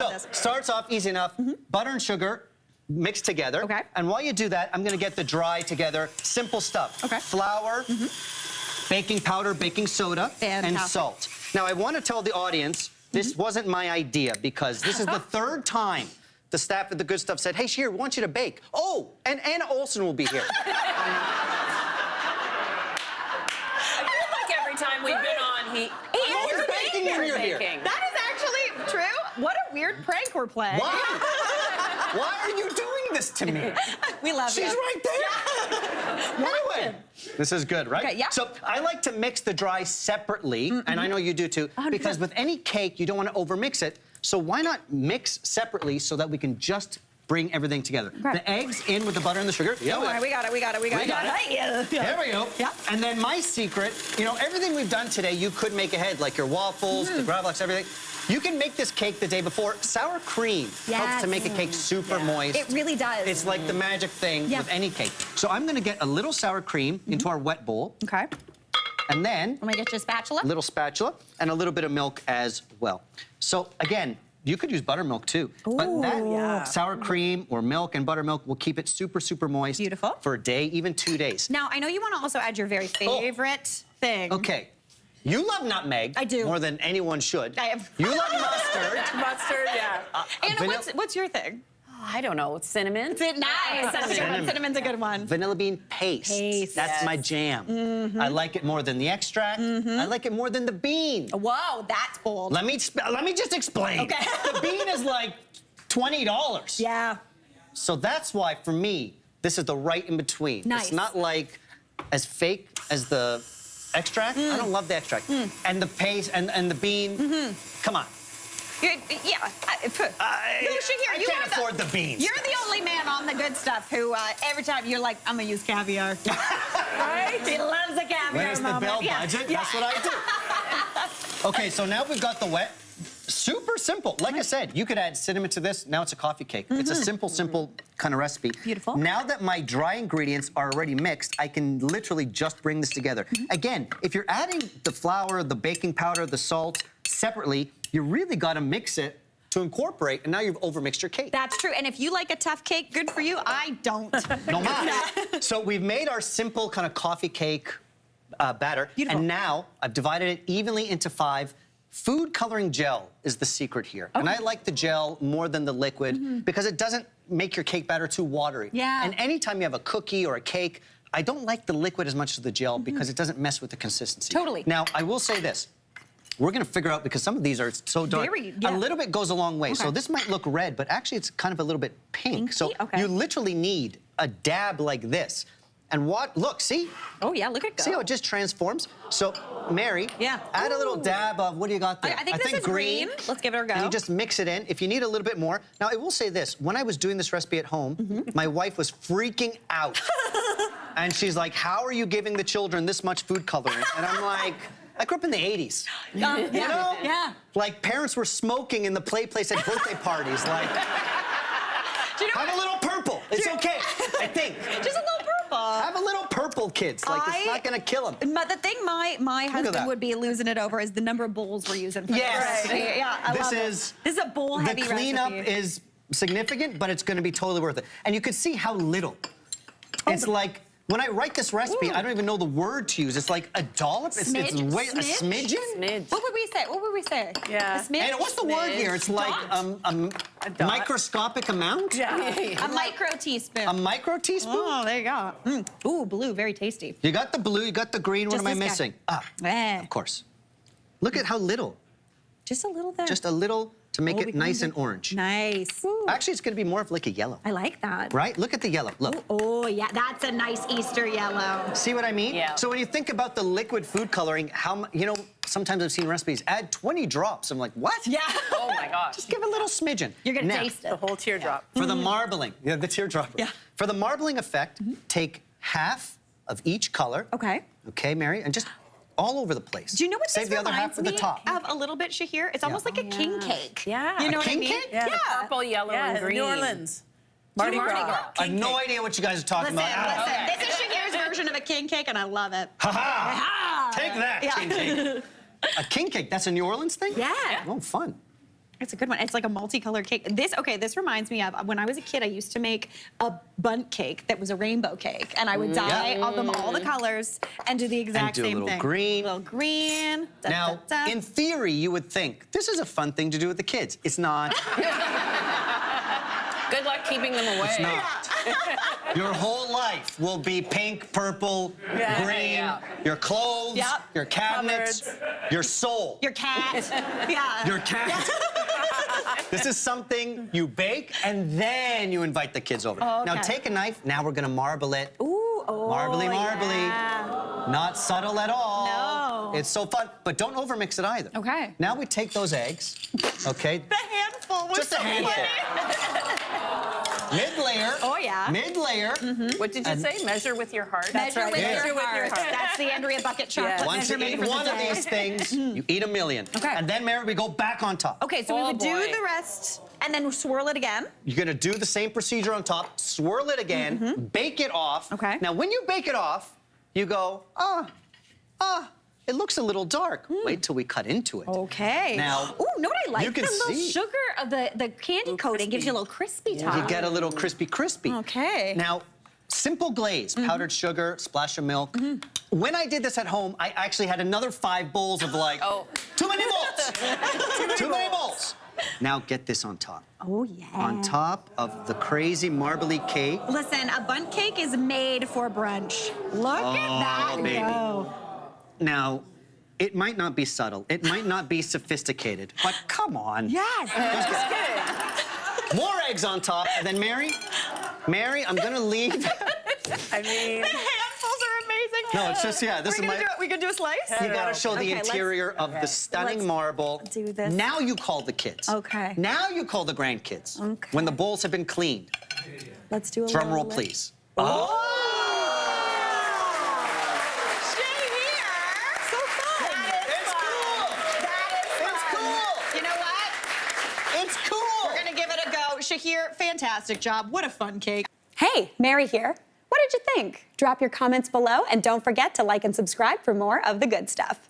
So, starts off easy enough. Butter and sugar mixed together. Okay. And while you do that, I'm gonna get the dry together. Simple stuff. Okay. Flour, baking powder, baking soda, and Fantastic. salt. Now, I want to tell the audience, this wasn't my idea because this is the third time the staff at The Good Stuff said, hey, Shahir, we want you to bake. Oh, and Anna Olsen will be here. Like every time we've been on, I'm always baking when you're here. That is actually true. What a weird prank we're playing. Why? Why are you doing this to me? We love you. She's right there. Anyway, this is good, right? Okay, yeah. So I like to mix the dry separately, and I know you do too, 100%. because with any cake, you don't want to overmix it. So why not mix separately so that we can just bring everything together? Okay. The eggs in with the butter and the sugar. Yeah, Don't worry, we got it. We got it. Yeah. There we go. Yeah. And then my secret, you know, everything we've done today, you could make ahead, like your waffles, the gravlax, everything. You can make this cake the day before. Sour cream helps to make a cake super moist. It really does. It's like the magic thing with any cake. So I'm gonna get a little sour cream into our wet bowl. Okay. And then Let me get you a spatula. a little spatula and a little bit of milk as well. So again, you could use buttermilk too. But that sour cream or milk and buttermilk will keep it super, super moist. Beautiful. For a day, even 2 days. Now, I know you want to also add your very favorite thing. Okay. You love nutmeg. I do. More than anyone should. I have. You love mustard. Mustard, yeah. Anna, what's your thing? I don't know. Cinnamon. Nice. That's a good one. Cinnamon's a good one. Vanilla bean paste. That's my jam. I like it more than the extract. I like it more than the bean. Whoa, that's bold. Let me just explain. Okay. The bean is like $20. Yeah. So that's why, for me, this is the right in between. Nice. It's not like as fake as the extract. I don't love the extract. And the paste and the bean. Come on. Yeah. I can't afford the beans. You're the only man on The Good Stuff who, every time you're like, I'm gonna use caviar. Right? He loves the caviar Where's the moment. bell budget? That's what I do. Okay, so now we've got the wet. Super simple. Like I said, you could add cinnamon to this. Now it's a coffee cake. It's a simple kind of recipe. Beautiful. Now that my dry ingredients are already mixed, I can literally just bring this together. Again, if you're adding the flour, the baking powder, the salt separately, you really got to mix it to incorporate, and now you've overmixed your cake. That's true. And if you like a tough cake, good for you. I don't. No mas. So we've made our simple kind of coffee cake batter. Beautiful. And now I've divided it evenly into 5. Food coloring gel is the secret here. And I like the gel more than the liquid because it doesn't make your cake batter too watery. Yeah. And anytime you have a cookie or a cake, I don't like the liquid as much as the gel because it doesn't mess with the consistency. Totally. Now, I will say this. We're gonna figure out, because some of these are so dark, a little bit goes a long way. So this might look red, but actually it's kind of a little bit pink. Pinky? So you literally need a dab like this. And look, see? Oh, yeah, look at go. See how it just transforms? So, Mary, add a little dab of, what do you got there? I think this is green. Let's give it a go. And you just mix it in. If you need a little bit more. Now, I will say this. When I was doing this recipe at home, my wife was freaking out. And she's like, how are you giving the children this much food coloring? And I'm like, I grew up in the 80s. You know? Yeah. Like, parents were smoking in the play place at birthday parties. Like, Do you know have a little purple. It's okay, I think. Just a little purple. Have a little purple, kids. Like, it's not gonna kill them. But the thing my husband would be losing it over is the number of bowls we're using for Yes. this. Yeah, I love it. This is a bowl-heavy The cleanup recipe. is significant, but it's gonna be totally worth it. And you can see how little. It's like, when I write this recipe, I don't even know the word to use. It's like a dollop. It's way a smidgen. Smidge. What would we say? What would we say? Yeah. A smidge? And what's the word here? It's like a microscopic amount? Yeah. A micro teaspoon. A micro teaspoon? Oh, there you go. Ooh, blue, very tasty. You got the blue, you got the green. What Just am I this guy. missing? Ah, of course. Look at how little. Just a little there. Just a little to make it nice and orange. Nice. Ooh. Actually, it's gonna be more of like a yellow. I like that. Right? Look at the yellow. Look. Ooh, oh, yeah, that's a nice Easter yellow. See what I mean? Yeah. So when you think about the liquid food coloring, you know, sometimes I've seen recipes, add 20 drops. I'm like, what? Yeah. Oh my gosh. Just give a little smidgen. You're gonna Now, taste it. The whole teardrop. For the marbling, the teardrop. Yeah. For the marbling effect, take half of each color. Okay. Okay, Mary, and just all over the place. Do you know what Save this the other reminds half for the me top. of a little bit, Shahir? It's almost like a king cake. Yeah. You know A what I king mean? cake? Yeah, the purple, yellow, and green. New Orleans. Mardi Mardi Gras. Gras. I have no idea what you guys are talking Listen, about. This is Shahir's version of a king cake, and I love it. Ha-ha! Take that, Yeah. king cake. A king cake, that's a New Orleans thing? Yeah. Oh, fun. It's a good one. It's like a multicolored cake. This reminds me of when I was a kid, I used to make a bundt cake that was a rainbow cake. And I would dye of them all the colors and do the exact And do a same little thing. green. A little green. Da, Now, da, da. in theory, you would think, this is a fun thing to do with the kids. It's not. Good luck keeping them away. It's not. Your whole life will be pink, purple, Yeah, green, yeah. your clothes, Yep. your cabinets, your soul. Your cat. Yeah. Your cat. This is something you bake and then you invite the kids over. Oh, Now okay. take a knife. Now we're gonna marble it. Ooh, oh, Marbly. yeah. Not subtle at all. No. It's so fun, but don't overmix it either. Okay. Now we take those eggs, okay? The handful was Just a so handful. funny. Mid-layer. Oh, yeah. Mid-layer. What did you say? Measure with your heart? Measure with Yeah. your heart. That's the Andrea Bucket chocolate Once you measurement eat for one the of day. these things, you eat a million. Okay. And then, Mary, we go back on top. Okay, so we Oh, would do boy. the rest and then swirl it again. You're gonna do the same procedure on top, swirl it again, bake it off. Okay. Now, when you bake it off, you go, it looks a little dark. Wait till we cut into it. Okay. Now, ooh, know what I like? you can the little see. sugar of the candy coating gives you a little crispy top. You get a little crispy. Okay. Now, simple glaze, powdered sugar, splash of milk. When I did this at home, I actually had another 5 bowls of like, too many bowls. Too many bowls. Now get this on top. Oh, yeah. On top of the crazy marbly cake. Listen, a bundt cake is made for brunch. Look at that baby. go. Now, it might not be subtle, it might not be sophisticated, but come on. Yes. More eggs on top, and then Mary, I'm gonna leave. I mean, The handfuls are amazing. No, it's just, yeah, this is my. We can do a slice? You gotta show the Okay, let's- interior of the stunning Let's marble. do this. Now you call the kids. Okay. Now you call the grandkids. Okay. When the bowls have been cleaned. Let's do a Drum roll, little- please. Shahir! So fun. It's cool. That is It's fun. cool. You know what? It's cool. We're gonna give it a go. Shahir, fantastic job. What a fun cake. Hey, Mary here. What did you think? Drop your comments below and don't forget to like and subscribe for more of the good stuff.